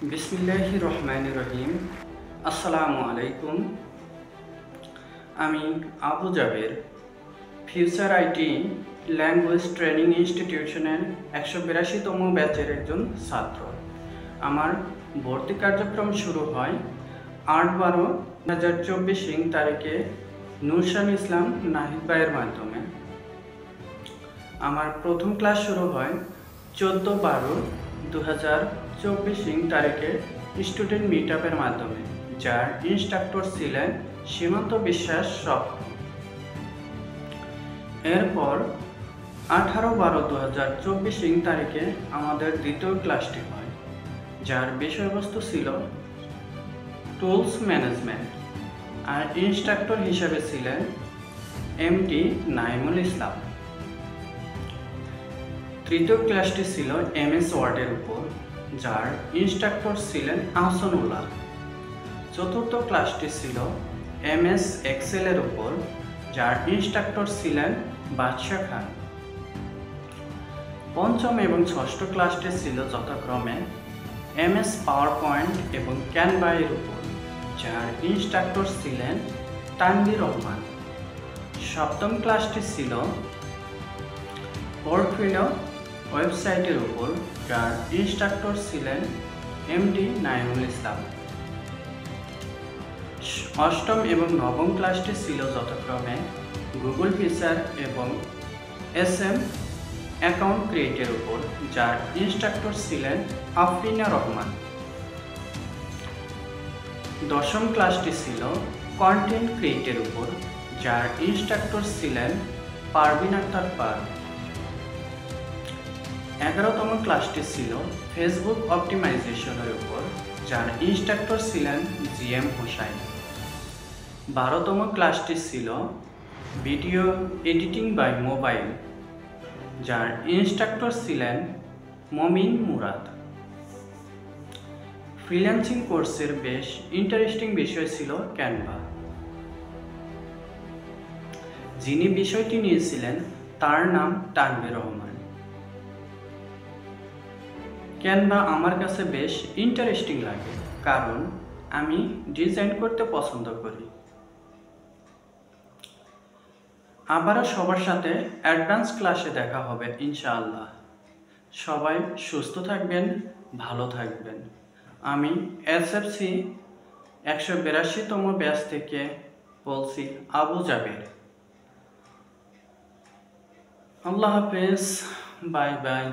বিসমিল্লাহির রহমানির রহিম। আসসালামু আলাইকুম। আমি Abu Jaber future IT language training ইনস্টিটিউশনের 182তম ব্যাচের একজন ছাত্র। আমার ভর্তি কার্যক্রম শুরু হয় 8/12/2024 তারিখে নুরশান ইসলাম নাহিদ ভাইয়ের মাধ্যমে। আমার প্রথম ক্লাস শুরু হয় 14/12/2024 তারিখে স্টুডেন্ট মিট আপের মাধ্যমে, যার ইনস্ট্রাক্টর ছিলেন সীমান্ত বিশ্বাস স্বপ্ন। এরপর 18/12/2024 তারিখে আমাদের দ্বিতীয় ক্লাসটি হয়, যার বিষয়বস্তু ছিল টুলস ম্যানেজমেন্ট, আর ইনস্ট্রাক্টর হিসেবে ছিলেন এমডি নাইমুল ইসলাম। তৃতীয় ক্লাসটি ছিল এমএস ওয়ার্ডের উপর, যার ইনস্ট্রাক্টর ছিলেন আহসানুল্লাহ। চতুর্থ ক্লাসটি ছিল এমএস এক্সেলের উপর, যার ইনস্ট্রাক্টর ছিলেন বাদশা খান। পঞ্চম এবং ষষ্ঠ ক্লাসটি ছিল যথাক্রমে এমএস পাওয়ার পয়েন্ট এবং ক্যানভা এর উপর, যার ইনস্ট্রাক্টর ছিলেন তানভীর রহমান। সপ্তম ক্লাসটি ছিল পোর্টফোলিও ওয়েবসাইটের উপর, যার ইনস্ট্রাক্টর ছিলেন এমডি নাইমুল ইসলাম। অষ্টম এবং নবম ক্লাসটি ছিল যথাক্রমে গুগল ফিচার এবং এসএম অ্যাকাউন্ট ক্রিয়েটের উপর, যার ইনস্ট্রাক্টর ছিলেন আফরিনা রহমান। দশম ক্লাসটি ছিল কন্টেন্ট ক্রিয়েটের উপর, যার ইনস্ট্রাক্টর ছিলেন পারভিন আক্তার পার। 11তম ক্লাসটি ছিল ফেসবুক অপটিমাইজেশনের উপর, যার ইনস্ট্রাক্টর ছিলেন জিএম হোসাইন। 12তম ক্লাসটি ছিল ভিডিও এডিটিং বাই মোবাইল, যার ইনস্ট্রাক্টর ছিলেন মমিন মুরাদ। ফ্রিল্যান্সিং কোর্সের বেশ ইন্টারেস্টিং বিষয় ছিল ক্যানভা। যিনি বিষয়টি নিয়েছিলেন তার নাম তানভীর রহমান। ক্যানভা আমার কাছে বেশ ইন্টারেস্টিং লাগে, কারণ আমি ডিজাইন করতে পছন্দ করি। আবারও সবার সাথে অ্যাডভান্স ক্লাসে দেখা হবে ইনশাআল্লাহ। সবাই সুস্থ থাকবেন, ভালো থাকবেন। আমি এসএফসি 182তম ব্যাচ থেকে বলছি, আবু জাবের। আল্লাহ হাফেজ, বাই বাই।